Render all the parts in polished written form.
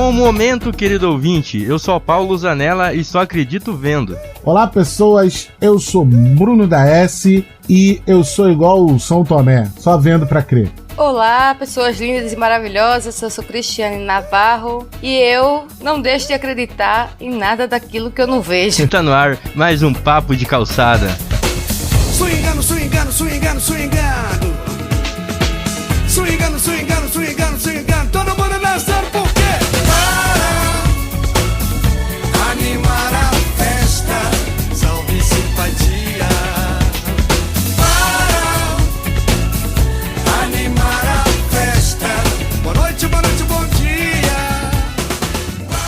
Bom momento, querido ouvinte. Eu sou o Paulo Zanella e só acredito vendo. Olá, pessoas. Eu sou Bruno da S e eu sou igual o São Tomé, só vendo pra crer. Olá, pessoas lindas e maravilhosas. Eu sou Cristiane Navarro e eu não deixo de acreditar em nada daquilo que eu não vejo. Tá no ar mais um papo de calçada. Swingando, swingando, swingando, swingando. Swingando, swingando, swingando, swingando. Todo mundo dançando por quê? Para animar a festa, salve simpatia. Para animar a festa. Boa noite, bom dia.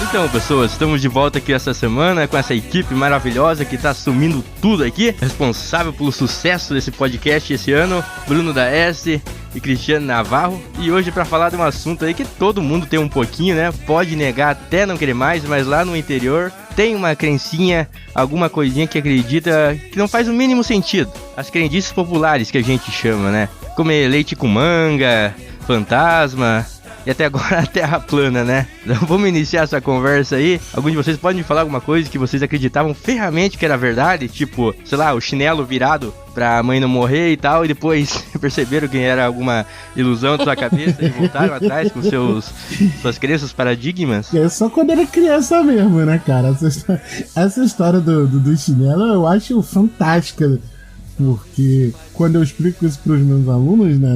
Então, pessoas, estamos de volta aqui essa semana com essa equipe maravilhosa que tá assumindo tudo aqui, responsável pelo sucesso desse podcast esse ano, Bruno da S e Cristiane Navarro. E hoje para falar de um assunto aí que todo mundo tem um pouquinho, né? Pode negar até não querer mais, mas lá no interior tem uma crencinha, alguma coisinha que acredita que não faz o mínimo sentido. As crendices populares que a gente chama, né? Comer leite com manga, fantasma e até agora a terra plana, né? Então vamos iniciar essa conversa aí. Algum de vocês pode me falar alguma coisa que vocês acreditavam ferramente que era verdade? Tipo, sei lá, o chinelo virado pra mãe não morrer e tal, e depois perceberam que era alguma ilusão da sua cabeça e voltaram atrás com suas crenças paradigmas? É só quando era criança mesmo, né, cara? Essa história do chinelo eu acho fantástica. Porque quando eu explico isso para os meus alunos, né,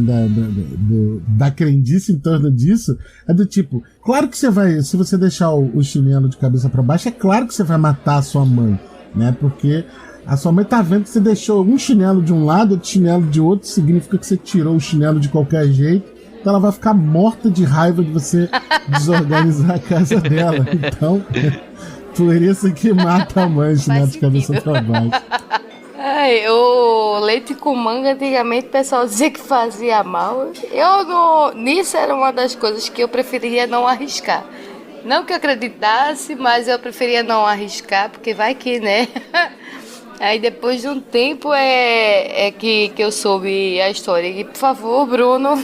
da crendice em torno disso, é do tipo, claro que você vai, se você deixar o chinelo de cabeça para baixo, é claro que você vai matar a sua mãe, né, porque a sua mãe tá vendo que você deixou um chinelo de um lado, outro chinelo de outro, significa que você tirou o chinelo de qualquer jeito, então ela vai ficar morta de raiva de você desorganizar a casa dela. Então, por isso que mata a mãe, chinelo de cabeça para baixo. Ai, o leite com manga, antigamente o pessoal dizia que fazia mal. Nisso era uma das coisas que eu preferia não arriscar. Não que eu acreditasse, mas eu preferia não arriscar, porque vai que, né? Aí depois de um tempo que eu soube a história. E por favor, Bruno,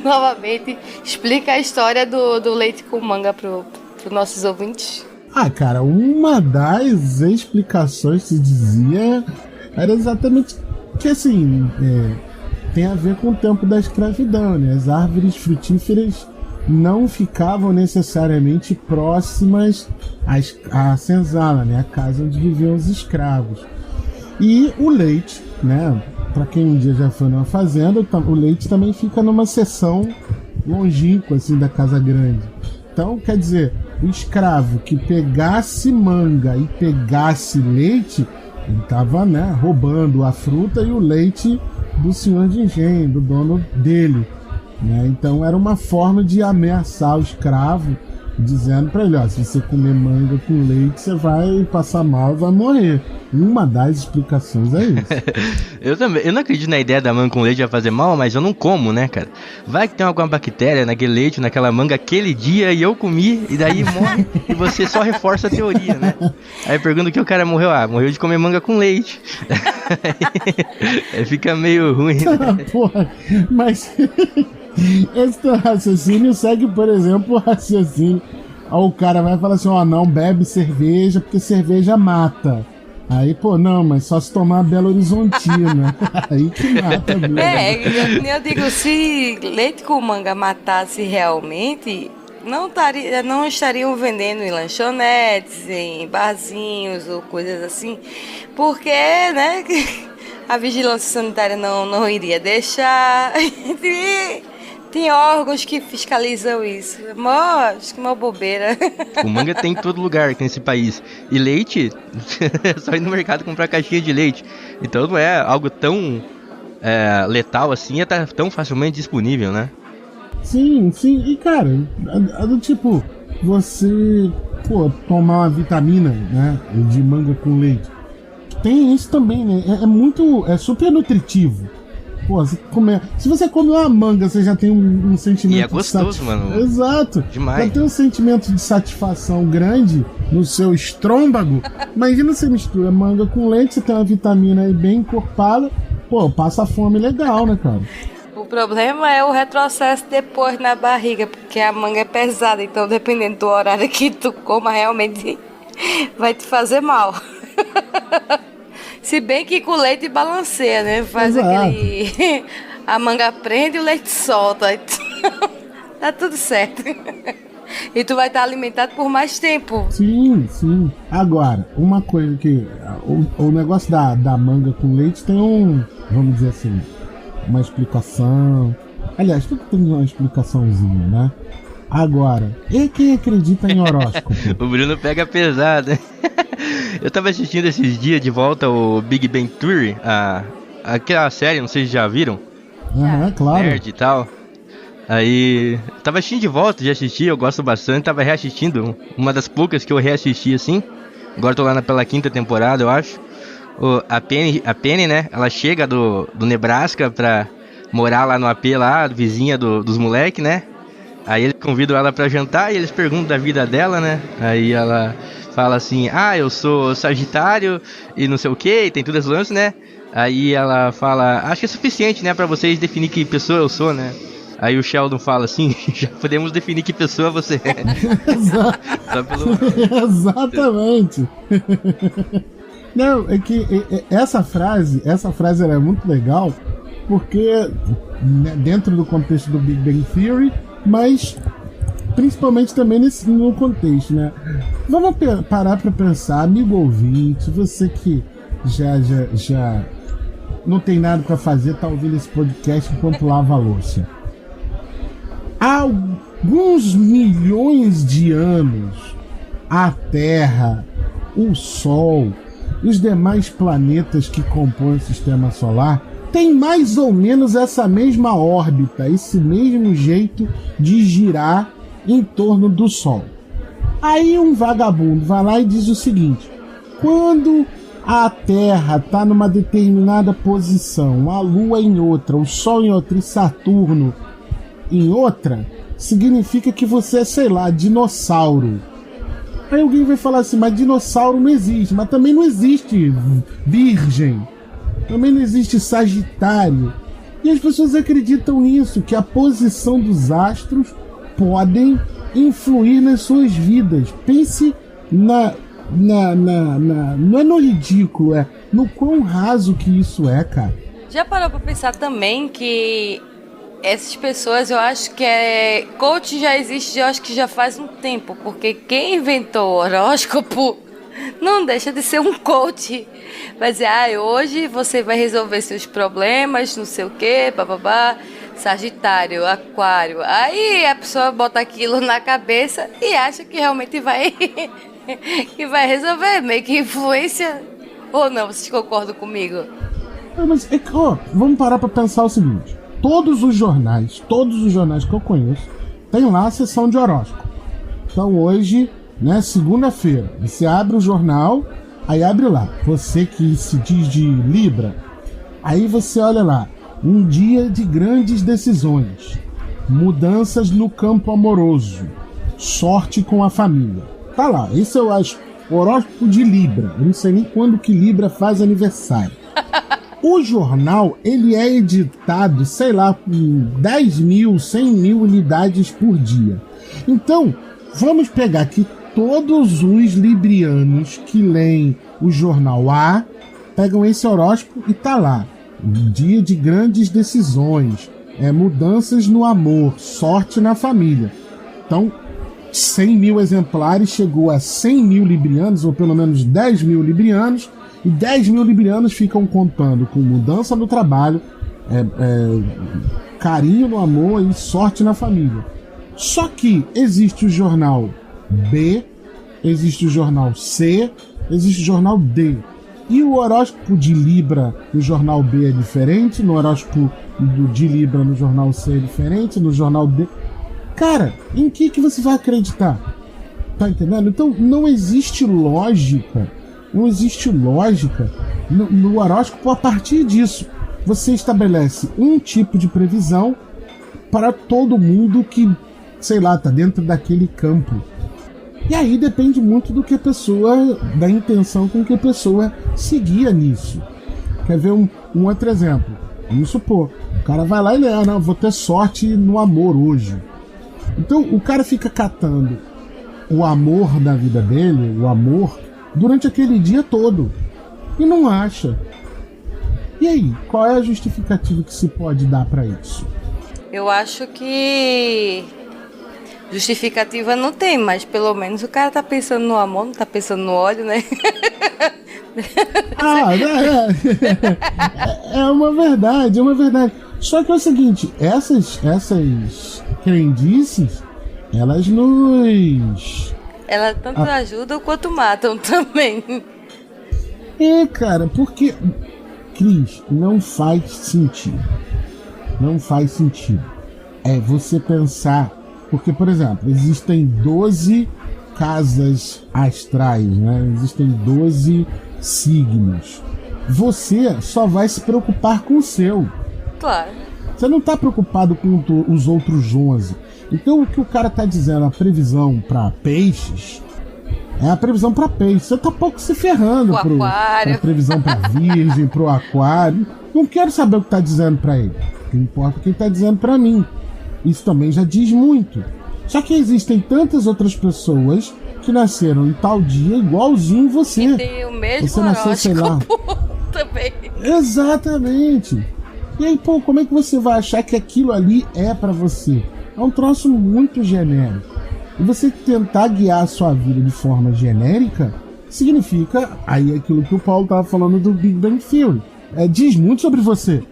novamente, explica a história do leite com manga para os nossos ouvintes. Ah, cara, uma das explicações que se dizia era exatamente que, assim, tem a ver com o tempo da escravidão, né? As árvores frutíferas não ficavam necessariamente próximas à senzala, né? A casa onde viviam os escravos. E o leite, né? Para quem um dia já foi numa fazenda, o leite também fica numa seção longínqua, assim, da casa grande. Então, quer dizer, o escravo que pegasse manga e pegasse leite, ele estava, né, roubando a fruta e o leite do senhor de engenho, do dono dele, né? Então era uma forma de ameaçar o escravo, dizendo para ele, ó, se você comer manga com leite, você vai passar mal e vai morrer. Uma das explicações é isso. Eu não acredito na ideia da manga com leite vai fazer mal, mas eu não como, né, cara? Vai que tem alguma bactéria naquele leite, naquela manga, aquele dia, e eu comi, e daí morre, e você só reforça a teoria, né? Aí pergunta que o cara morreu. Ah, morreu de comer manga com leite. Aí fica meio ruim, né? Porra, mas esse teu raciocínio segue, por exemplo, o raciocínio. Aí o cara vai falar assim, ó, não bebe cerveja porque cerveja mata. Aí, pô, não, mas só se tomar Belo Horizontina. Aí que mata mesmo. Eu digo, se leite com manga matasse realmente, não estariam vendendo em lanchonetes, em barzinhos ou coisas assim, porque, né, a vigilância sanitária não iria deixar. Tem órgãos que fiscalizam isso. Acho que uma bobeira. O manga tem em todo lugar aqui nesse país. E leite, é só ir no mercado comprar caixinha de leite. Então não é algo tão letal assim, é tão facilmente disponível, né? Sim. E cara, é do tipo, você, pô, tomar uma vitamina, né, de manga com leite. Tem isso também, né? É super nutritivo. Pô, se você come uma manga, você já tem um sentimento. E é gostoso, mano. Exato. Demais. Já tem um sentimento de satisfação grande no seu estômago. Imagina você mistura manga com leite, você tem uma vitamina aí bem encorpada. Pô, passa fome legal, né, cara? O O problema é o retrocesso depois na barriga, porque a manga é pesada, então dependendo do horário que tu coma, realmente vai te fazer mal. Se bem que com leite balanceia, né? Faz aquele... A manga prende e o leite solta. Tá tudo certo. E tu vai estar alimentado por mais tempo. Sim, sim. Agora, uma coisa que... O negócio da manga com leite tem vamos dizer assim, uma explicação. Aliás, tudo tem uma explicaçãozinha, né? Agora, e quem acredita em horóscopo? O Bruno pega pesado, hein? Eu tava assistindo esses dias de volta o Big Bang Theory, aquela série, não sei se já viram. Aham, claro. Nerd e tal. Aí, tava assistindo de volta, já assisti, eu gosto bastante, tava reassistindo, uma das poucas que eu reassisti assim. Agora tô lá pela 5ª temporada, eu acho. A Penny, né, ela chega do Nebraska pra morar lá no AP lá, vizinha dos moleques, né. Aí eles convidam ela pra jantar e eles perguntam da vida dela, né. Aí ela fala assim, eu sou Sagitário e não sei o que, tem tudo esse lance, né. Aí ela fala, acho que é suficiente, né, pra vocês definir que pessoa eu sou, né. Aí o Sheldon fala assim, já podemos definir que pessoa você é. Só pelo... Exatamente. Não, é que essa frase ela é muito legal, porque né, dentro do contexto do Big Bang Theory, mas principalmente também no contexto, né? Vamos parar para pensar, amigo ouvinte, você que já não tem nada para fazer, tá ouvindo esse podcast enquanto lava a louça. Há alguns milhões de anos, a Terra, o Sol e os demais planetas que compõem o Sistema Solar têm mais ou menos essa mesma órbita, esse mesmo jeito de girar em torno do Sol. Aí um vagabundo vai lá e diz o seguinte: quando a Terra está numa determinada posição, a Lua em outra, o Sol em outra e Saturno em outra, significa que você é, sei lá, dinossauro. Aí alguém vai falar assim, mas dinossauro não existe, mas também não existe Virgem, também não existe Sagitário. E as pessoas acreditam nisso, que a posição dos astros podem influir nas suas vidas. Pense não é no ridículo, é no quão raso que isso é, cara. Já parou pra pensar também que essas pessoas, eu acho que coach já existe, eu acho que já faz um tempo, porque quem inventou o horóscopo não deixa de ser um coach. Vai dizer, hoje você vai resolver seus problemas, não sei o que, bababá, Sagitário, Aquário. Aí a pessoa bota aquilo na cabeça e acha que realmente vai que vai resolver, meio que influência. Ou não, vocês concordam comigo? Mas vamos parar pra pensar o seguinte: todos os jornais que eu conheço tem lá a seção de horóscopo. Então hoje, né, segunda-feira, você abre o jornal, aí abre lá, você que se diz de Libra, aí você olha lá, um dia de grandes decisões, mudanças no campo amoroso, sorte com a família. Tá lá, esse eu acho o horóscopo de Libra. Eu não sei nem quando que Libra faz aniversário. O jornal, ele é editado, sei lá, com 10 mil, 100 mil unidades por dia. Então, vamos pegar aqui todos os librianos que leem o jornal A, pegam esse horóscopo e tá lá. Dia de grandes decisões, mudanças no amor, sorte na família. Então, 100 mil exemplares chegou a 100 mil librianos, ou pelo menos 10 mil librianos, e 10 mil librianos ficam contando com mudança no trabalho, carinho no amor e sorte na família. Só que existe o jornal B, existe o jornal C, existe o jornal D. E o horóscopo de Libra no jornal B é diferente, no horóscopo de Libra no jornal C é diferente, no jornal D... Cara, em que você vai acreditar? Tá entendendo? Então não existe lógica no horóscopo. A partir disso, você estabelece um tipo de previsão para todo mundo que, sei lá, tá dentro daquele campo. E aí depende muito do que a pessoa, da intenção com que a pessoa seguia nisso. Quer ver um outro exemplo? Vamos supor, O cara vai lá e lê, não, vou ter sorte no amor hoje. Então o cara fica catando o amor da vida dele, o amor, durante aquele dia todo. E não acha. E aí, qual é a justificativa que se pode dar pra isso? Eu acho que justificativa não tem, mas pelo menos o cara tá pensando no amor, não tá pensando no ódio, né? É uma verdade, é uma verdade. Só que é o seguinte, essas crendices, elas tanto ajudam quanto matam também. Cara, porque, Cris, não faz sentido. Não faz sentido. É você pensar, porque, por exemplo, existem 12 casas astrais, né? Existem 12 signos. Você só vai se preocupar com o seu. Claro. Você não está preocupado com os outros 11. Então o que o cara tá dizendo, a previsão para peixes, é a previsão para peixe. Você tá pouco se ferrando pra previsão para virgem, pro aquário. Não quero saber o que tá dizendo para ele. O que importa é o que ele tá dizendo para mim. Isso também já diz muito. Só que existem tantas outras pessoas que nasceram em tal dia igualzinho você. E tem o mesmo você nasceu, sei lá. Também. Exatamente. E aí, pô, como é que você vai achar que aquilo ali é pra você? É um troço muito genérico. E você tentar guiar a sua vida de forma genérica significa, aí aquilo que o Paulo tava falando do Big Bang Theory. Diz muito sobre você.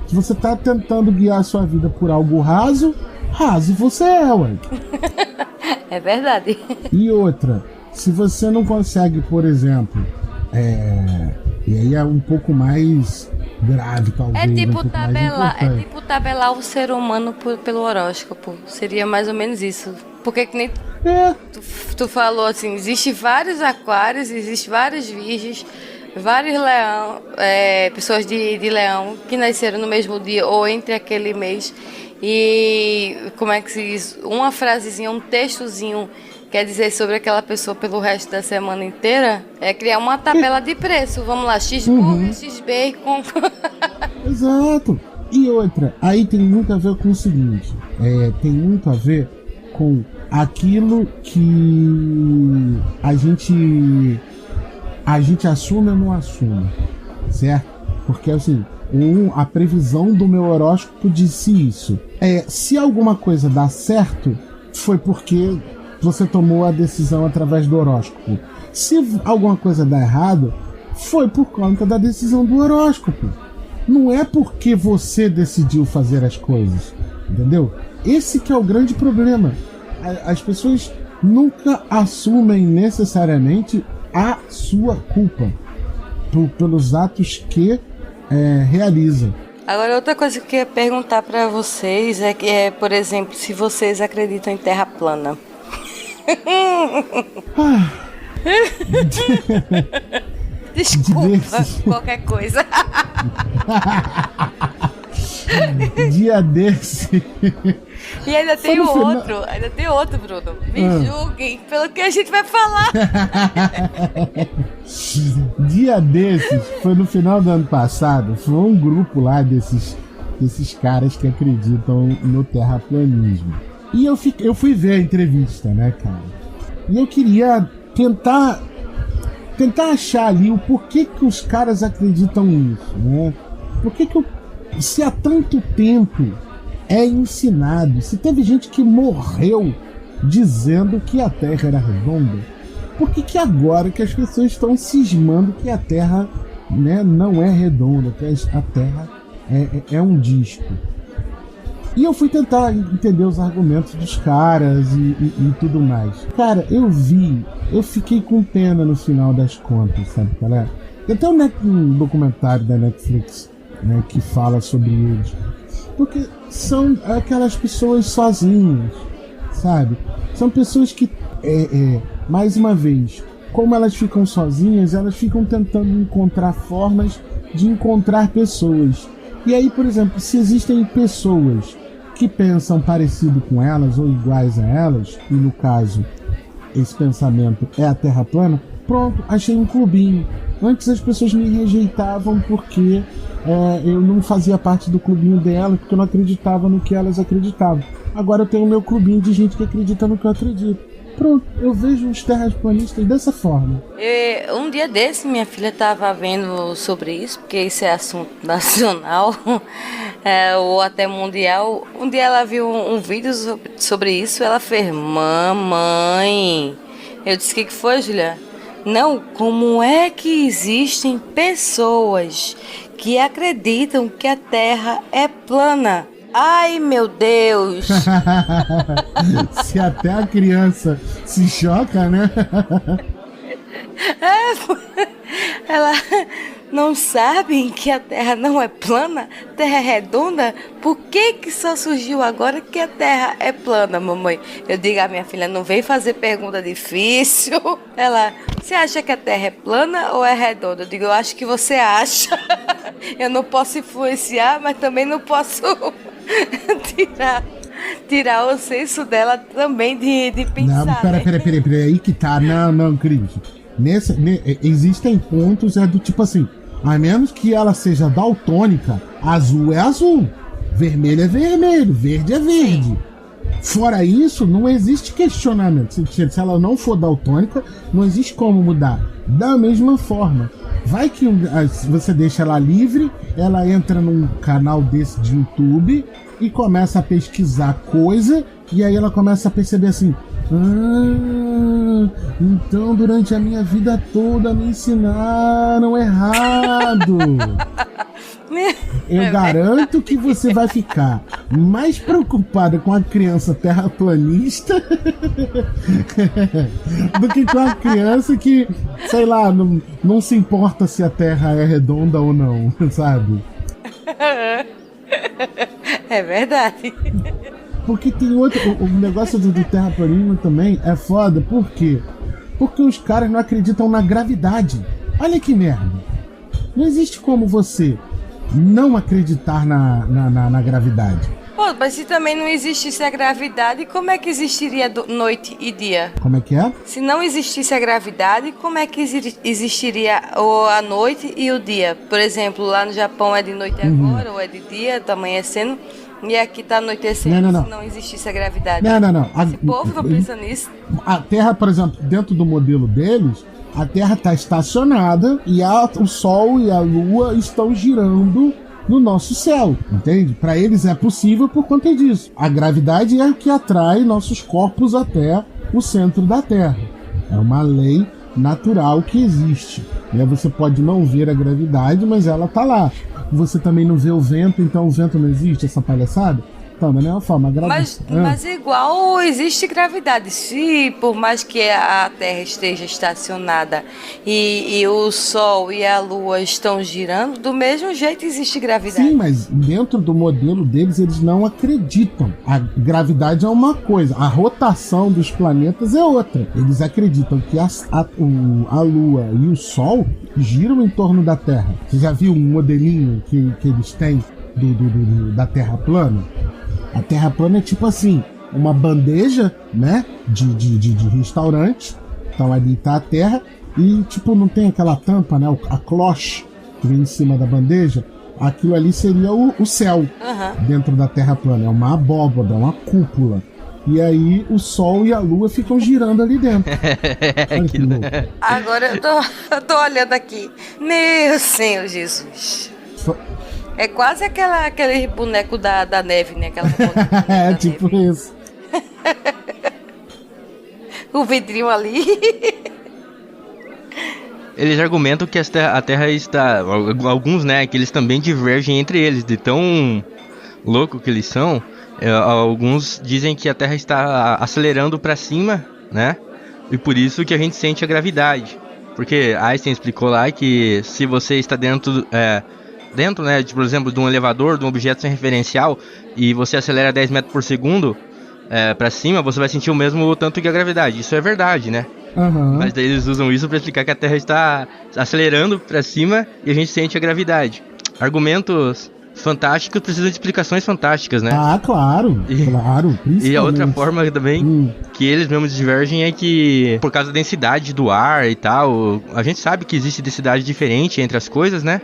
Se você tá tentando guiar a sua vida por algo raso você é, ué. É verdade. E outra, se você não consegue, por exemplo, e aí é um pouco mais grave, talvez. É tipo tabelar o ser humano pelo horóscopo. Seria mais ou menos isso. Porque que nem tu falou assim, existe vários aquários, existe várias virgens, vários leão, pessoas de leão que nasceram no mesmo dia ou entre aquele mês. E como é que se diz? Uma frasezinha, um textozinho quer dizer sobre aquela pessoa pelo resto da semana inteira, é criar uma tabela de preço. Vamos lá, X-Burger, X-Bacon. Exato. E outra, aí tem muito a ver com o seguinte, tem muito a ver com aquilo que a gente assume ou não assume, certo? Porque assim, a previsão do meu horóscopo disse isso. Se alguma coisa dá certo, foi porque você tomou a decisão através do horóscopo. Se alguma coisa dá errado, foi por conta da decisão do horóscopo. Não é porque você decidiu fazer as coisas, entendeu? Esse que é o grande problema. As pessoas nunca assumem necessariamente a sua culpa pelos atos que realizam. Agora, outra coisa que eu queria perguntar para vocês por exemplo, se vocês acreditam em terra plana. Desculpa, qualquer coisa. Dia desse. E ainda tem outro, Bruno. Me julguem pelo que a gente vai falar. Dia desses, foi no final do ano passado, foi um grupo lá desses caras que acreditam no terraplanismo. E eu fui ver a entrevista, né, cara? E eu queria tentar achar ali o porquê que os caras acreditam nisso, né? Se há tanto tempo é ensinado, se teve gente que morreu dizendo que a Terra era redonda, por que agora que as pessoas estão cismando que a Terra, né, não é redonda, que a Terra é um disco? E eu fui tentar entender os argumentos dos caras e tudo mais. Cara, eu fiquei com pena no final das contas, sabe, galera? Tem até um documentário da Netflix, né, que fala sobre eles. Porque são aquelas pessoas sozinhas, sabe? São pessoas que, mais uma vez, como elas ficam sozinhas, elas ficam tentando encontrar formas de encontrar pessoas. E aí, por exemplo, se existem pessoas que pensam parecido com elas ou iguais a elas, e no caso, esse pensamento é a Terra plana, pronto, achei um clubinho. Antes as pessoas me rejeitavam porque eu não fazia parte do clubinho dela, porque eu não acreditava no que elas acreditavam. Agora eu tenho o meu clubinho de gente que acredita no que eu acredito. Pronto, eu vejo os terraplanistas dessa forma. Um dia desse, minha filha estava vendo sobre isso, porque isso é assunto nacional ou até mundial. Um dia ela viu um vídeo sobre isso, ela fez: mamãe. Eu disse: o que foi, Julia? Não, como é que existem pessoas que acreditam que a Terra é plana? Ai, meu Deus! Se até a criança se choca, né? Ela não sabe que a Terra não é plana, Terra é redonda. Por que só surgiu agora que a Terra é plana, mamãe? Eu digo à minha filha: não vem fazer pergunta difícil. Ela: você acha que a Terra é plana ou é redonda? Eu digo: eu acho que você acha. Eu não posso influenciar, mas também não posso tirar o senso dela também de pensar. Não, peraí, aí que tá. Não, Cris. Existem pontos do tipo assim, a menos que ela seja daltônica, azul é azul, vermelho é vermelho, verde é verde. Fora isso, não existe questionamento. Se ela não for daltônica, não existe como mudar. Da mesma forma, vai que você deixa ela livre, ela entra num canal desse de YouTube e começa a pesquisar coisa, e aí ela começa a perceber assim: então durante a minha vida toda me ensinaram errado. Eu garanto que você vai ficar mais preocupada com a criança terraplanista do que com a criança que, sei lá, não se importa se a Terra é redonda ou não, sabe? É verdade. Porque tem outro. O negócio do terraplanismo também é foda. Por quê? Porque os caras não acreditam na gravidade. Olha que merda. Não existe como você não acreditar na gravidade. Pô, mas se também não existisse a gravidade, como é que existiria noite e dia? Como é que é? Se não existisse a gravidade, como é que existiria a noite e o dia? Por exemplo, lá no Japão é de noite agora, ou é de dia, tá amanhecendo, e aqui tá anoitecendo. Se não existisse a gravidade. Não. Esse povo não pensa nisso. A Terra, por exemplo, dentro do modelo deles, a Terra está estacionada e o Sol e a Lua estão girando no nosso céu, entende? Para eles é possível por conta disso. A gravidade é que atrai nossos corpos até o centro da Terra. É uma lei natural que existe. Você pode não ver a gravidade, mas ela tá lá. Você também não vê o vento, então o vento não existe, essa palhaçada? Então, da mesma forma, mas igual existe gravidade. Se por mais que a Terra esteja estacionada e o Sol e a Lua estão girando, do mesmo jeito existe gravidade. Sim, mas dentro do modelo deles, eles não acreditam. A gravidade é uma coisa, a rotação dos planetas é outra. Eles acreditam que a Lua e o Sol giram em torno da Terra. Você já viu um modelinho que eles têm da Terra plana? A Terra plana é tipo assim, uma bandeja, né, de restaurante. Então ali tá a Terra e tipo não tem aquela tampa, né, a cloche que vem em cima da bandeja. Aquilo ali seria o céu dentro da Terra plana. É uma abóbada, uma cúpula. E aí o Sol e a Lua ficam girando ali dentro. Olha que louco. Agora eu tô olhando aqui. Meu Senhor Jesus. É quase aquele boneco da neve, né? Aquela é tipo neve. Isso. O vidrinho ali. Eles argumentam que a Terra está... Alguns, né? Que eles também divergem entre eles. De tão louco que eles são. Alguns dizem que a Terra está acelerando para cima, né? E por isso que a gente sente a gravidade. Porque Einstein explicou lá que se você está dentro, né, por exemplo, de um elevador, de um objeto sem referencial, e você acelera 10 metros por segundo para cima, você vai sentir o mesmo tanto que a gravidade. Isso é verdade, né? Mas daí eles usam isso para explicar que a Terra está acelerando para cima e a gente sente a gravidade. Argumentos fantásticos precisam de explicações fantásticas, né? Ah, claro, claro. E a outra forma também que eles mesmos divergem é que, por causa da densidade do ar e tal, a gente sabe que existe densidade diferente entre as coisas, né?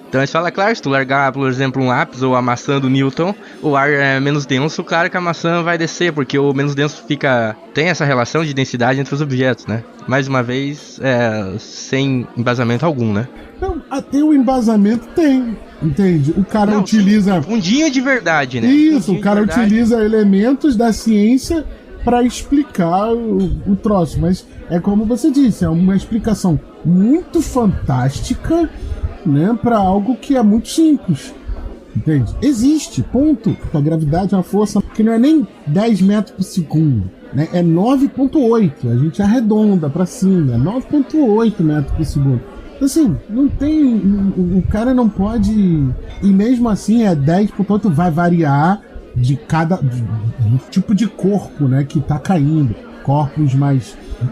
Então eles falam, claro, se tu largar, por exemplo, um lápis ou a maçã do Newton, o ar é menos denso, claro que a maçã vai descer, porque o menos denso tem essa relação de densidade entre os objetos, né? Mais uma vez, sem embasamento algum, né? Não, até o embasamento tem, entende? O cara utiliza... Um fundinho de verdade, né? Isso, o cara utiliza elementos da ciência para explicar o troço, mas é como você disse, é uma explicação muito fantástica, né, para algo que é muito simples, entende? Existe, ponto. A gravidade é uma força que não é nem 10 metros por segundo, né? É 9,8, a gente arredonda para cima, é 9,8 metros por segundo. Assim, não tem, o cara não pode, e mesmo assim 10,8, vai variar de cada tipo de corpo, né, que tá caindo. Corpos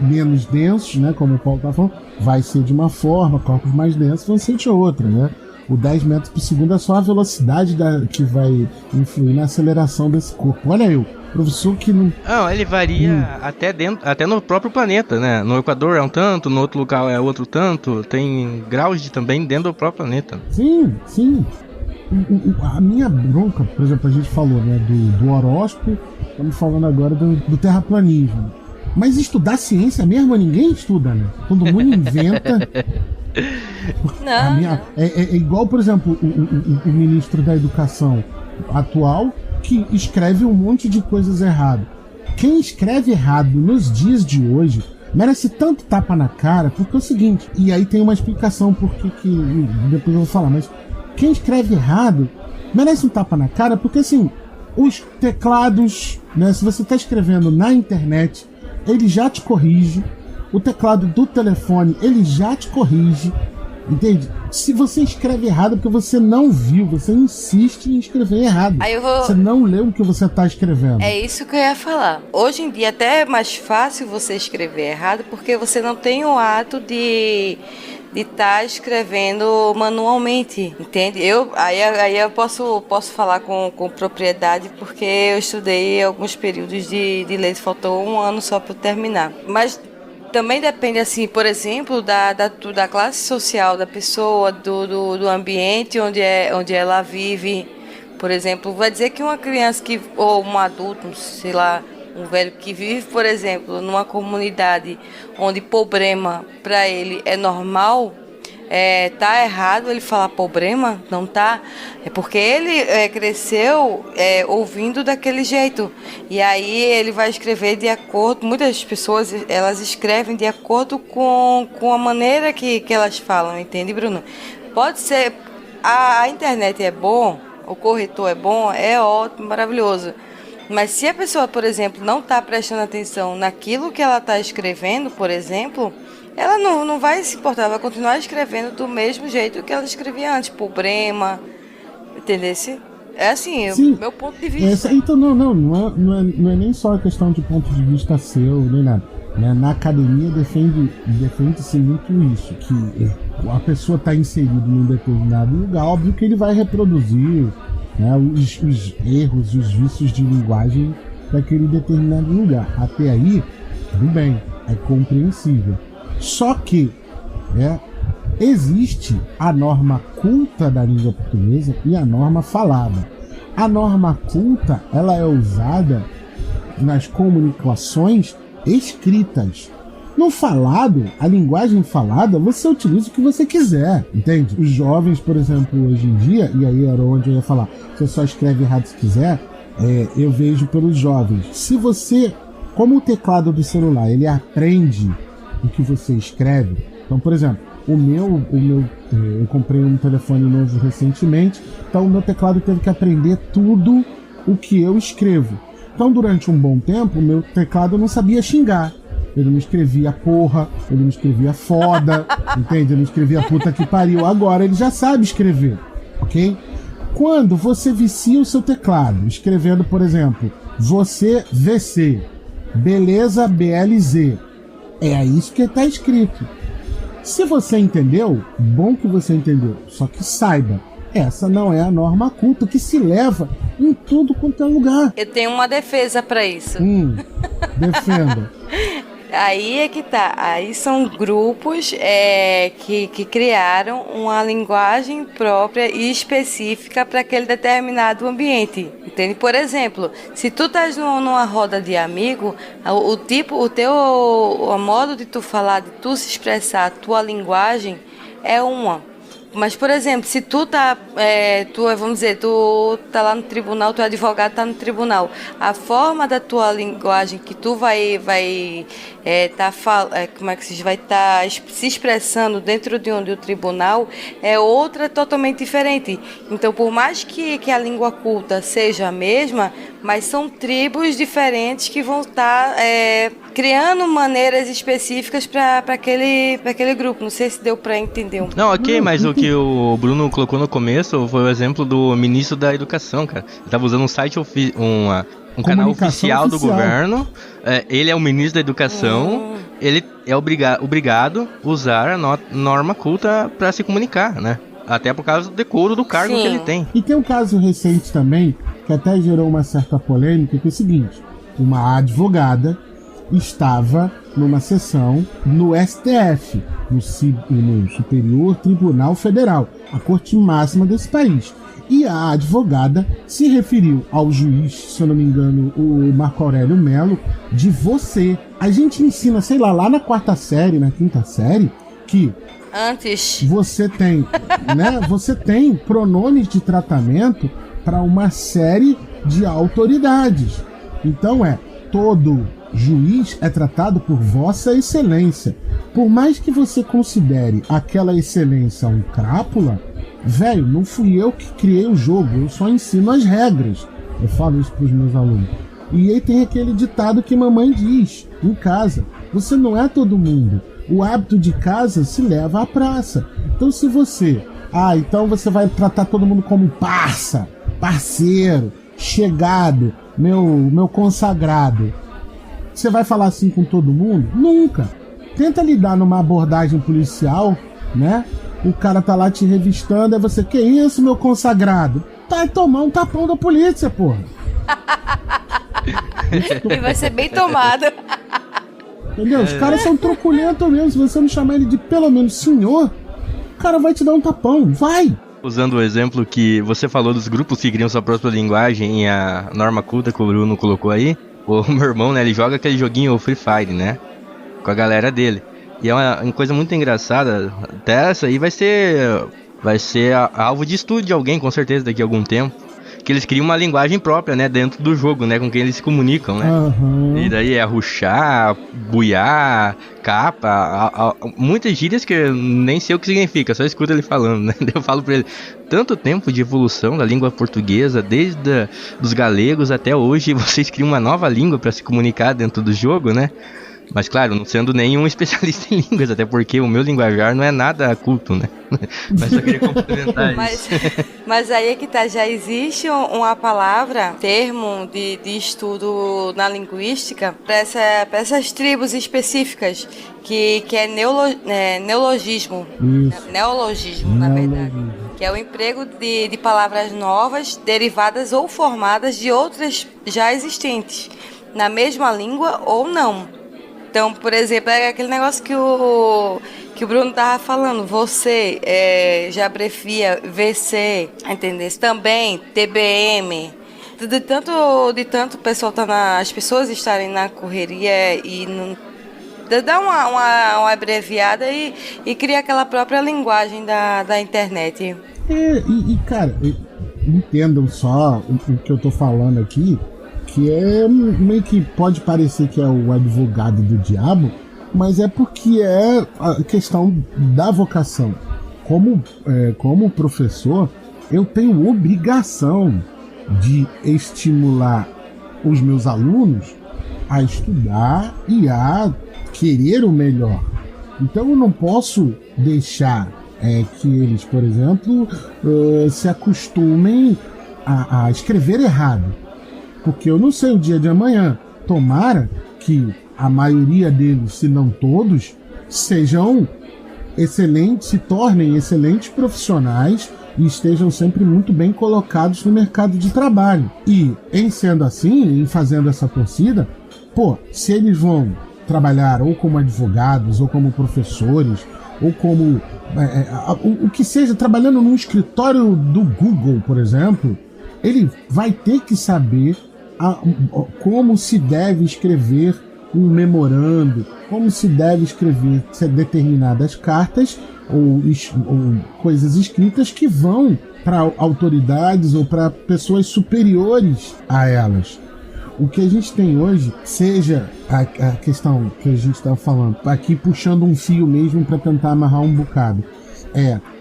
menos densos, né, como o Paulo tá falando, vai ser de uma forma, corpos mais densos vão ser de outra, né? O 10 metros por segundo é só a velocidade que vai influir na aceleração desse corpo. Olha eu, professor que não... Não, ele varia até no próprio planeta, né? No Equador é um tanto, no outro lugar é outro tanto, tem graus também dentro do próprio planeta. Sim, sim. A minha bronca, por exemplo, a gente falou, né, do horóscopo, estamos falando agora do terraplanismo. Mas estudar ciência mesmo, ninguém estuda, né? Todo mundo inventa. Não. É igual, por exemplo, o ministro da Educação atual, que escreve um monte de coisas erradas. Quem escreve errado nos dias de hoje merece tanto tapa na cara, porque é o seguinte, e aí tem uma explicação por que depois eu vou falar, mas quem escreve errado merece um tapa na cara, porque assim, os teclados, né, se você está escrevendo na internet, ele já te corrige. O teclado do telefone, ele já te corrige. Entende? Se você escreve errado, porque você não viu, você insiste em escrever errado. Você não leu o que você está escrevendo. É isso que eu ia falar. Hoje em dia até é mais fácil você escrever errado, porque você não tem o ato de estar escrevendo manualmente, entende? Aí eu posso falar com propriedade, porque eu estudei alguns períodos de letras, faltou um ano só para eu terminar. Mas também depende, assim, por exemplo, da classe social da pessoa, do ambiente onde ela vive. Por exemplo, vai dizer que uma criança ou um adulto, sei lá, um velho que vive, por exemplo, numa comunidade onde problema para ele é normal, tá errado ele falar problema? Não tá? É porque ele cresceu ouvindo daquele jeito. E aí ele vai escrever de acordo... Muitas pessoas, elas escrevem de acordo com a maneira que elas falam, entende, Bruno? Pode ser... A internet é bom, o corretor é bom, é ótimo, maravilhoso. Mas se a pessoa, por exemplo, não está prestando atenção naquilo que ela está escrevendo, por exemplo, ela não vai se importar, vai continuar escrevendo do mesmo jeito que ela escrevia antes, problema, entendeu? É assim, Sim, meu ponto de vista. Então, não é nem só a questão de ponto de vista seu, nem nada. Né? Na academia defende-se muito isso, que a pessoa está inserida num determinado lugar, óbvio que ele vai reproduzir, né, os erros e os vícios de linguagem daquele determinado lugar. Até aí, tudo bem, é compreensível. Só que existe a norma culta da língua portuguesa e a norma falada. A norma culta, ela é usada nas comunicações escritas. No falado, a linguagem falada, você utiliza o que você quiser, entende? Os jovens, por exemplo, hoje em dia, e aí era onde eu ia falar, você só escreve errado se quiser, eu vejo pelos jovens. Se você, como o teclado do celular, ele aprende o que você escreve. Então, por exemplo, eu comprei um telefone novo recentemente, então o meu teclado teve que aprender tudo o que eu escrevo. Então, durante um bom tempo, o meu teclado não sabia xingar. Ele não escrevia porra, ele não escrevia foda, entende? Ele não escrevia puta que pariu. Agora ele já sabe escrever, ok? Quando você vicia o seu teclado, escrevendo, por exemplo, você VC, beleza BLZ, é isso que está escrito. Se você entendeu, bom que você entendeu, só que saiba, essa não é a norma culta que se leva em tudo quanto é lugar. Eu tenho uma defesa pra isso. Defenda. Aí é que tá. Aí são grupos que criaram uma linguagem própria e específica para aquele determinado ambiente. Entende? Por exemplo, se tu estás numa roda de amigo, o modo de tu falar, de tu se expressar, a tua linguagem é uma. Mas, por exemplo, se tu tá lá no tribunal, tu é advogado, tá no tribunal, a forma da tua linguagem que tu vai estar se expressando dentro de um tribunal é outra totalmente diferente. Então, por mais que a língua culta seja a mesma, mas são tribos diferentes que vão estar criando maneiras específicas para aquele grupo. Não sei se deu para entender. Não, ok, mas o que o Bruno colocou no começo foi o exemplo do ministro da Educação, cara. Ele tava usando um site um canal oficial do governo. Ele é o ministro da Educação. Ele é obrigado a usar a norma culta para se comunicar, né? Até por causa do decoro do cargo que ele tem. E tem um caso recente também, que até gerou uma certa polêmica, que é o seguinte: uma advogada estava numa sessão no STF, no Superior Tribunal Federal, a corte máxima desse país. E a advogada se referiu ao juiz, se eu não me engano, o Marco Aurélio Melo, de você. A gente ensina, sei lá na 4ª série, na 5ª série, que antes você tem, né? Você tem pronomes de tratamento para uma série de autoridades. Então todo juiz é tratado por Vossa Excelência. Por mais que você considere aquela excelência um crápula, velho, não fui eu que criei o jogo, eu só ensino as regras. Eu falo isso pros meus alunos. E aí tem aquele ditado que mamãe diz em casa: você não é todo mundo. O hábito de casa se leva à praça. Então se você... então você vai tratar todo mundo como parceiro, chegado, meu consagrado. Você vai falar assim com todo mundo? Nunca. Tenta lidar numa abordagem policial, né? O cara tá lá te revistando, aí você: que isso, meu consagrado? Vai tomar um tapão da polícia, porra. E vai ser bem tomado. Entendeu? Os caras são truculentos mesmo. Se você não chamar ele de pelo menos senhor, o cara vai te dar um tapão. Vai! Usando o exemplo que você falou dos grupos que criam sua própria linguagem e a norma culta que o Bruno colocou aí, o meu irmão, né, ele joga aquele joguinho Free Fire, né, com a galera dele. E é uma coisa muito engraçada. Até essa aí vai ser alvo de estudo de alguém, com certeza, daqui a algum tempo. Que eles criam uma linguagem própria, né, dentro do jogo, né, com quem eles se comunicam, né. E daí é ruxar, buiar, capa, muitas gírias que eu nem sei o que significa, só escuto ele falando, né. Eu falo pra ele: tanto tempo de evolução da língua portuguesa, desde dos galegos até hoje, vocês criam uma nova língua para se comunicar dentro do jogo, né. Mas claro, não sendo nenhum especialista em línguas, até porque o meu linguajar não é nada culto, né? Mas só queria complementar isso. Mas aí é que tá, já existe uma palavra, termo de estudo na linguística para essas tribos específicas, que é neologismo. Neologismo, na verdade. Que é o emprego de palavras novas, derivadas ou formadas de outras já existentes, na mesma língua ou não. Então, por exemplo, é aquele negócio que o Bruno tava falando: você já abrevia VC, entendeu? Também TBM. De tanto o pessoal as pessoas estarem na correria e não dá uma abreviada e cria aquela própria linguagem da internet. Cara, entendam só o que eu tô falando aqui, que é meio que pode parecer que é o advogado do diabo, mas é porque é a questão da vocação. Como professor, eu tenho obrigação de estimular os meus alunos a estudar e a querer o melhor. Então eu não posso deixar que eles, por exemplo, se acostumem a escrever errado. Porque eu não sei o dia de amanhã. Tomara que a maioria deles, se não todos, sejam excelentes, se tornem excelentes profissionais e estejam sempre muito bem colocados no mercado de trabalho. E, em sendo assim, em fazendo essa torcida, se eles vão trabalhar ou como advogados, ou como professores, ou como o que seja, trabalhando num escritório do Google, por exemplo, ele vai ter que saber como se deve escrever um memorando, como se deve escrever determinadas cartas ou coisas escritas que vão para autoridades ou para pessoas superiores a elas. O que a gente tem hoje, seja a questão que a gente está falando, aqui puxando um fio mesmo para tentar amarrar um bocado,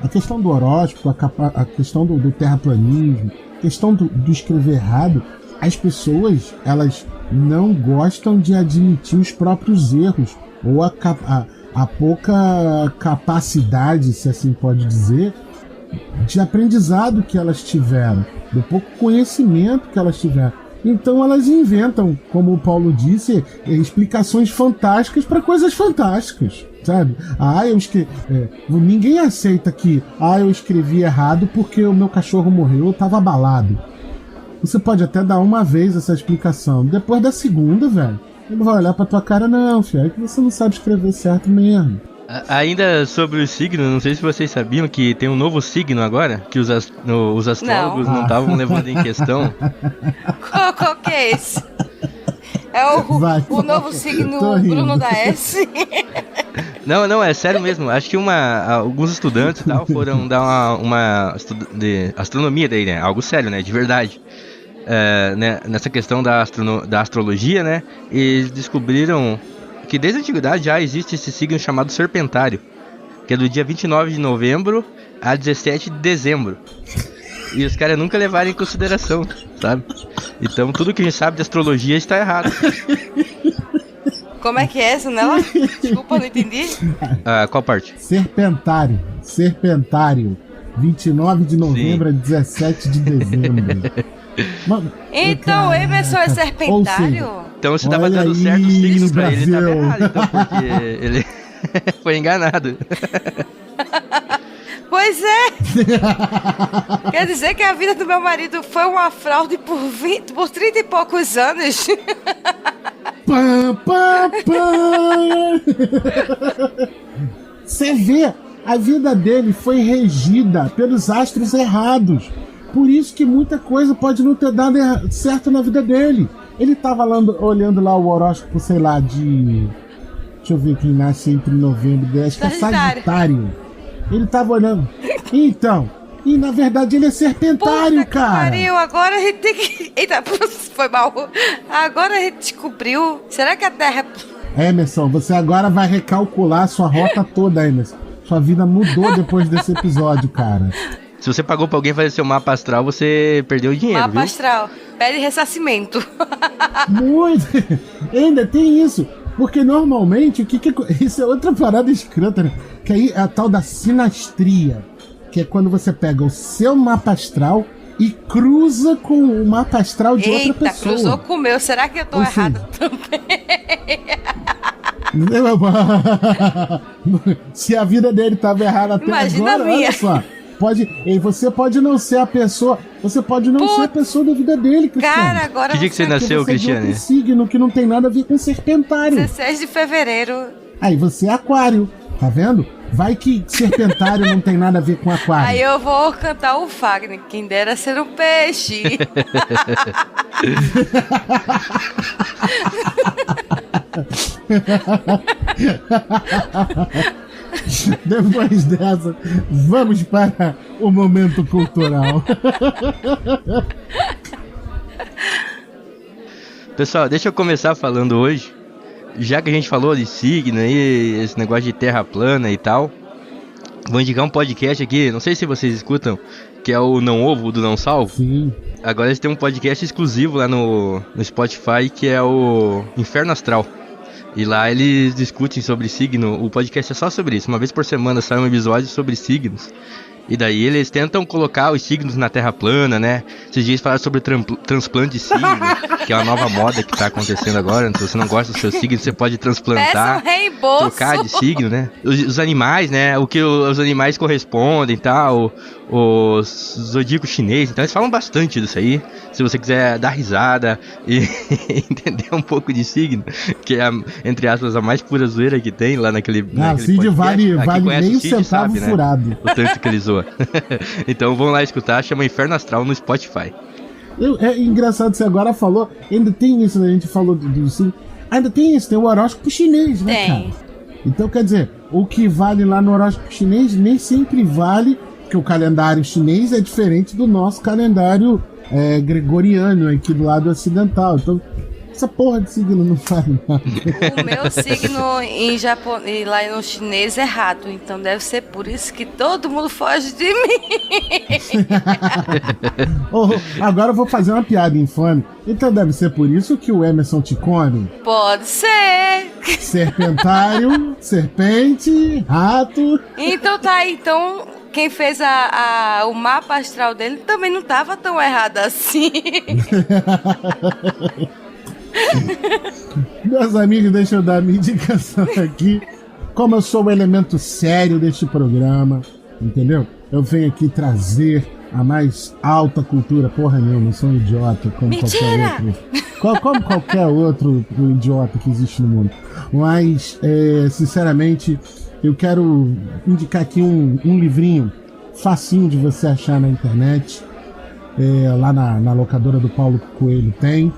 a questão do horóscopo, a questão do terraplanismo, a questão do escrever errado. As pessoas, elas não gostam de admitir os próprios erros ou a pouca capacidade, se assim pode dizer, de aprendizado que elas tiveram, do pouco conhecimento que elas tiveram. Então elas inventam, como o Paulo disse, explicações fantásticas para coisas fantásticas, sabe? Ninguém aceita que eu escrevi errado porque o meu cachorro morreu, eu estava abalado. Você pode até dar uma vez essa explicação. Depois da segunda, velho, ele vai olhar pra tua cara, não, filho, é que você não sabe escrever certo mesmo. Ainda sobre o signo, não sei se vocês sabiam que tem um novo signo agora, que os astrólogos não estavam levando em questão. Qual que é esse? É o novo signo Bruno da S. Não, é sério mesmo. Acho que alguns estudantes e tal foram dar uma de astronomia daí, né? Algo sério, né? De verdade. Né? Nessa questão da astrologia, né? Eles descobriram que desde a antiguidade já existe esse signo chamado Serpentário, que é do dia 29 de novembro a 17 de dezembro. E os caras nunca levaram em consideração, sabe? Então tudo que a gente sabe de astrologia está errado. Como é que é essa, não? Desculpa, não entendi. Qual parte? Serpentário. 29 de novembro a 17 de dezembro. Então, Emerson é serpentário? Então você tava dando certo os signos pra ele, tava errado, então, porque ele foi enganado. Pois é. Quer dizer que a vida do meu marido foi uma fraude por 30 e poucos anos. Você vê, a vida dele foi regida pelos astros errados. Por isso que muita coisa pode não ter dado certo na vida dele. Ele tava olhando lá o horóscopo, sei lá, de... Deixa eu ver quem nasce entre novembro, acho que é Sagitário. Ele tava olhando. Então, e na verdade ele é serpentário, cara. Pariu, agora a gente tem que... Eita, foi mal. Agora a gente descobriu. Será que a Terra... Emerson, você agora vai recalcular sua rota toda, Emerson. Sua vida mudou depois desse episódio, cara. Se você pagou pra alguém fazer seu mapa astral, você perdeu dinheiro, mapa viu? Astral. Pede ressarcimento. Muito. Ainda tem isso. Porque normalmente, isso é outra parada escrota, né? Que aí é a tal da sinastria. Que é quando você pega o seu mapa astral e cruza com o mapa astral de outra pessoa. Eita, cruzou com o meu. Será que eu tô errada também? Se a vida dele tava errada até imagina agora, olha só. Você pode não ser a pessoa. Você pode não ser a pessoa da vida dele, Cristiane. Cara, agora. Que dia que você nasceu, Cristiane? É um signo que não tem nada a ver com serpentário. 16 de fevereiro. Aí você é aquário, tá vendo? Vai que serpentário não tem nada a ver com aquário. Aí eu vou cantar o Fagner. Quem dera ser um peixe. Depois dessa, vamos para o momento cultural. Pessoal, deixa eu começar falando hoje. Já que a gente falou de signo aí, esse negócio de terra plana e tal, vou indicar um podcast aqui, não sei se vocês escutam, que é o Não Ovo do Não Salvo. Sim. Agora eles têm um podcast exclusivo lá no Spotify, que é o Inferno Astral. E lá eles discutem sobre signo, o podcast é só sobre isso. Uma vez por semana sai um episódio sobre signos. E daí eles tentam colocar os signos na terra plana, né? Esses dias falaram sobre transplante de signo, que é uma nova moda que tá acontecendo agora. Se você não gosta do seu signo, você pode transplantar, trocar de signo, né? Os animais, né? O que os animais correspondem e tal. o zodíaco chinês, então eles falam bastante disso aí. Se você quiser dar risada e entender um pouco de signo, que é, entre aspas, a mais pura zoeira que tem lá naquele Cid vale meio Cid, centavo sabe, furado. Né? O tanto que ele zoa. Então vão lá escutar, chama Inferno Astral no Spotify. É engraçado, você agora falou, ainda tem isso, né? A gente falou do signo. Ainda tem isso, tem o horóscopo chinês, né, cara? Então, quer dizer, o que vale lá no horóscopo chinês nem sempre vale, porque o calendário chinês é diferente do nosso calendário gregoriano aqui do lado ocidental. Então, essa porra de signo não vale nada. O meu signo em japonês, lá no chinês é rato, então deve ser por isso que todo mundo foge de mim. Agora eu vou fazer uma piada infame. Então deve ser por isso que o Emerson te come? Pode ser. Serpentário, serpente, rato. Então tá, então quem fez o mapa astral dele também não tava tão errado assim. Meus amigos, deixa eu dar minha indicação aqui. Como eu sou o elemento sério deste programa, entendeu? Eu venho aqui trazer a mais alta cultura. Porra nenhuma, eu sou um idiota como qualquer outro. Como qualquer outro idiota que existe no mundo. Mas, sinceramente, eu quero indicar aqui um livrinho facinho de você achar na internet. Lá na locadora do Paulo Coelho tem.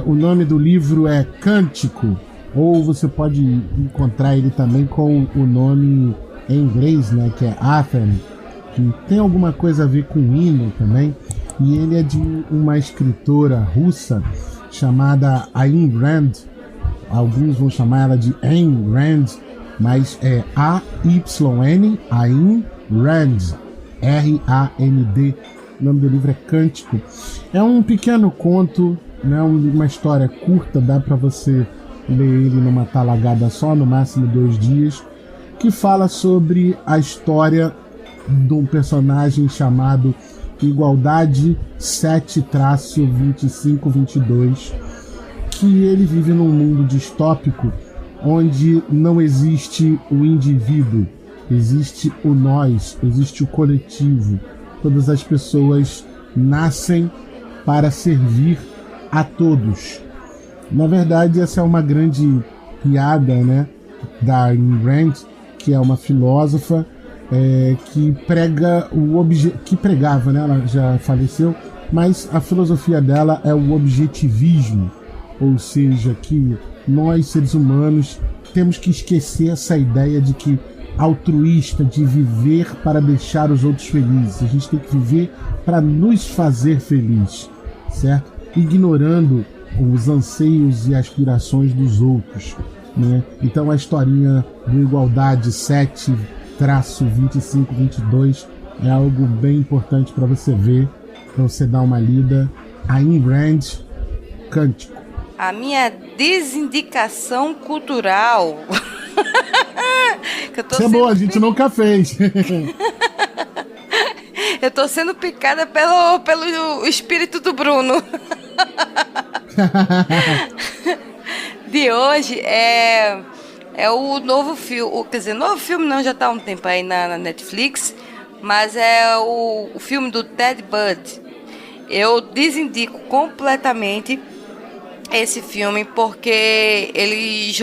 O nome do livro é Cântico, ou você pode encontrar ele também com o nome em inglês, né, que é Anthem, que tem alguma coisa a ver com hino também, e ele é de uma escritora russa chamada Ayn Rand. Alguns vão chamar ela de Ayn Rand, mas é A-Y-N, Ayn Rand, R-A-N-D. O nome do livro é Cântico. É um pequeno conto, né, uma história curta, dá para você ler ele numa talagada só, no máximo 2 dias, que fala sobre a história de um personagem chamado Igualdade 7-2522, que ele vive num mundo distópico onde não existe o indivíduo, existe o nós, existe o coletivo. Todas as pessoas nascem para servir a todos. Na verdade, essa é uma grande piada, né, da Ayn Rand, que é uma filósofa que prega que pregava, né, ela já faleceu, mas a filosofia dela é o objetivismo, ou seja, que nós, seres humanos, temos que esquecer essa ideia de que altruísta, de viver para deixar os outros felizes. A gente tem que viver para nos fazer feliz, certo? Ignorando os anseios e aspirações dos outros, né? Então a historinha do Igualdade 7-2522 é algo bem importante para você ver, para você dar uma lida. Ayn Rand, Cântico. A minha desindicação cultural. Isso é bom, a gente nunca fez. Eu tô sendo picada pelo espírito do Bruno. De hoje é o novo filme, quer dizer, novo filme não, já tá há um tempo aí na Netflix, mas é o filme do Ted Bundy. Eu desindico completamente esse filme porque eles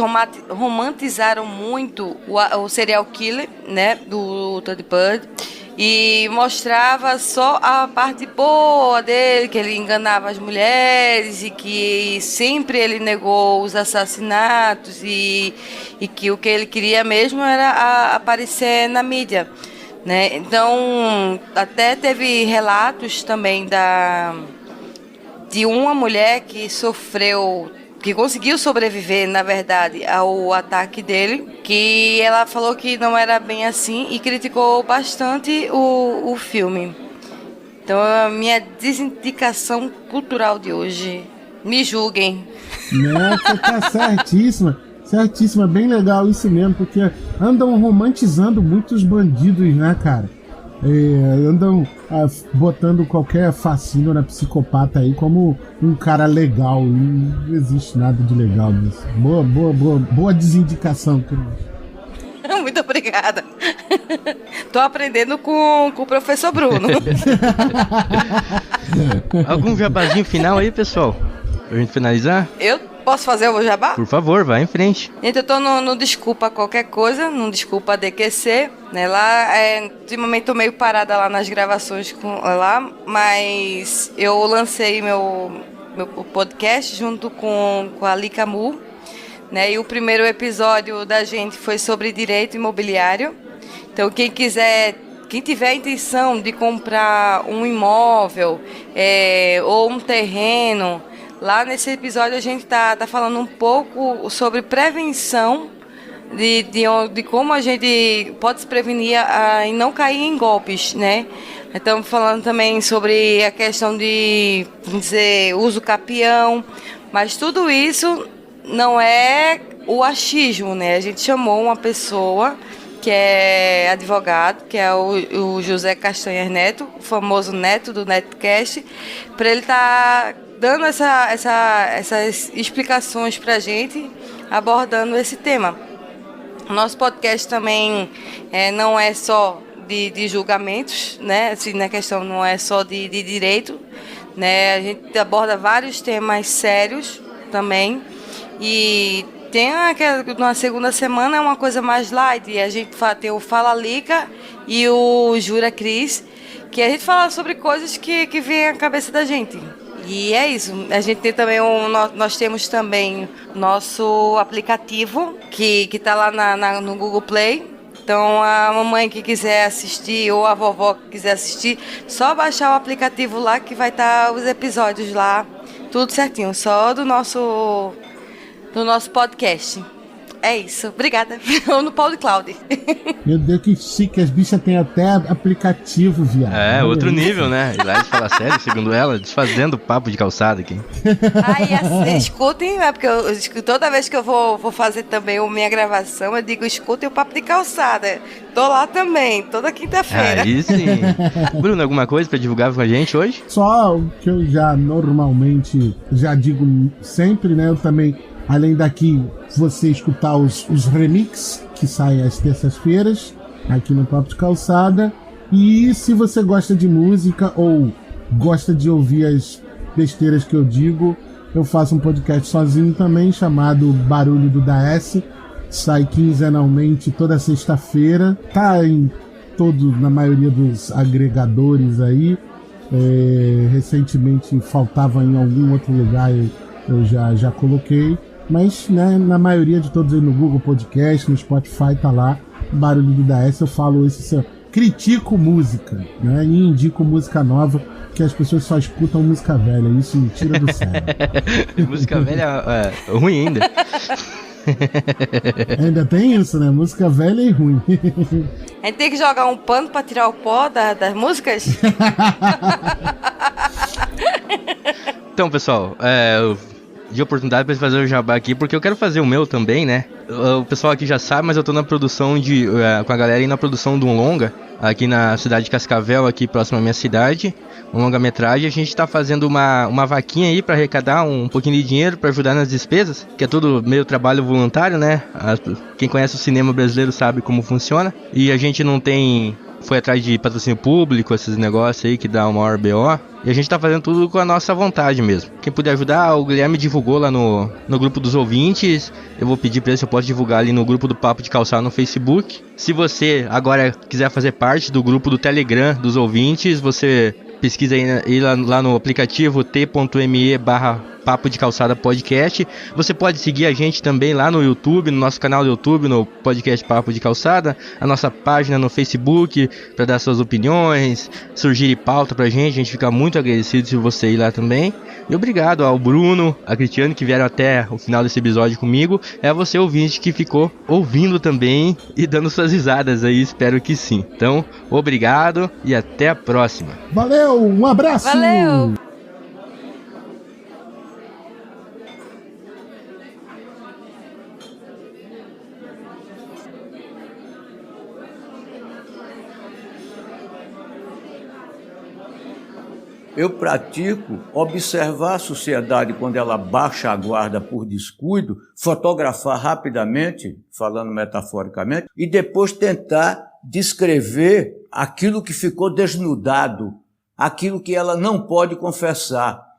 romantizaram muito o serial killer, né, do Ted Bundy, e mostrava só a parte boa dele, que ele enganava as mulheres e que sempre ele negou os assassinatos e que o que ele queria mesmo era aparecer na mídia, né? Então até teve relatos também de uma mulher que conseguiu sobreviver, na verdade, ao ataque dele, que ela falou que não era bem assim e criticou bastante o filme. Então, a minha desindicação cultural de hoje. Me julguem. Não, você tá certíssima. Certíssima, bem legal isso mesmo, porque andam romantizando muitos bandidos, né, cara? Andam botando qualquer assassino na psicopata aí como um cara legal. E não existe nada de legal nisso. Boa desindicação, Cris. Muito obrigada. Tô aprendendo com o professor Bruno. Algum jabazinho final aí, pessoal? Pra gente finalizar? Eu posso fazer o jabá? Por favor, vai em frente. Gente, eu tô no Desculpa Qualquer Coisa, no Desculpa DQC, né? Lá, ultimamente tô meio parada lá nas gravações lá, mas eu lancei meu podcast junto com a Lika Mu, né? E o primeiro episódio da gente foi sobre direito imobiliário. Então, quem tiver a intenção de comprar um imóvel ou um terreno, lá nesse episódio a gente tá falando um pouco sobre prevenção de como a gente pode se prevenir e não cair em golpes, né? Estamos falando também sobre a questão de, vamos dizer, uso capião, mas tudo isso não é o achismo, né? A gente chamou uma pessoa que é advogado, que é o José Castanhas Neto, o famoso Neto do Netcast, para ele estar dando essas explicações para a gente, abordando esse tema. O nosso podcast também não é só de julgamentos, né? Assim, na questão não é só de direito, né? A gente aborda vários temas sérios também. E tem na segunda semana é uma coisa mais light, e a gente tem o Fala Lica e o Jura Cris, que a gente fala sobre coisas que vêm à cabeça da gente. E é isso. A gente tem também nós temos também nosso aplicativo que está lá no Google Play. Então a mamãe que quiser assistir ou a vovó que quiser assistir, só baixar o aplicativo lá que vai estar os episódios lá, tudo certinho, só do nosso podcast. É isso. Obrigada. No PodCloud. Meu Deus, que chique. As bichas têm até aplicativo, viado. É, outro nível, né? E lá de Fala Sério, segundo ela, desfazendo papo de calçada aqui. Aí, escutem, porque toda vez que eu vou fazer também a minha gravação, eu digo, escutem o papo de calçada. Tô lá também, toda quinta-feira. Aí sim. Bruno, alguma coisa pra divulgar com a gente hoje? Só o que eu já normalmente já digo sempre, né? Eu também, além daqui, você escutar os remix que saem às terças-feiras aqui no Papo de Calçada. E se você gosta de música ou gosta de ouvir as besteiras que eu digo, eu faço um podcast sozinho também chamado Barulho do DS. Sai quinzenalmente toda sexta-feira. Tá na maioria dos agregadores aí. Recentemente faltava em algum outro lugar, eu já coloquei. Mas, né, na maioria de todos aí no Google Podcast, no Spotify, tá lá. Barulho do DS, eu falo critico música, né? E indico música nova, que as pessoas só escutam música velha. Isso me tira do sério. Música velha é ruim ainda. Ainda tem isso, né? Música velha e ruim. A gente tem que jogar um pano pra tirar o pó das músicas? Então, pessoal, de oportunidade para fazer o jabá aqui, porque eu quero fazer o meu também, né? O pessoal aqui já sabe, mas eu tô na produção com a galera aí na produção de um longa aqui na cidade de Cascavel, aqui próximo à minha cidade, um longa-metragem. A gente tá fazendo uma vaquinha aí para arrecadar um pouquinho de dinheiro para ajudar nas despesas, que é tudo meio trabalho voluntário, né? Quem conhece o cinema brasileiro sabe como funciona, e a gente não foi atrás de patrocínio público, esses negócios aí que dá uma maior BO. E a gente tá fazendo tudo com a nossa vontade mesmo. Quem puder ajudar, o Guilherme divulgou lá no grupo dos ouvintes. Eu vou pedir pra ele se eu posso divulgar ali no grupo do Papo de Calçada no Facebook. Se você agora quiser fazer parte do grupo do Telegram dos ouvintes, você pesquisa aí lá no aplicativo t.me/Papo de Calçada Podcast. Você pode seguir a gente também lá no YouTube, no nosso canal do YouTube, no podcast Papo de Calçada, a nossa página no Facebook, para dar suas opiniões, sugerir pauta pra gente. A gente fica muito agradecido se você ir lá também. E obrigado ao Bruno, a Cristiane, que vieram até o final desse episódio comigo. É a você, ouvinte, que ficou ouvindo também e dando suas risadas aí, espero que sim. Então, obrigado e até a próxima. Valeu, um abraço! Valeu! Eu pratico observar a sociedade quando ela baixa a guarda por descuido, fotografar rapidamente, falando metaforicamente, e depois tentar descrever aquilo que ficou desnudado, aquilo que ela não pode confessar.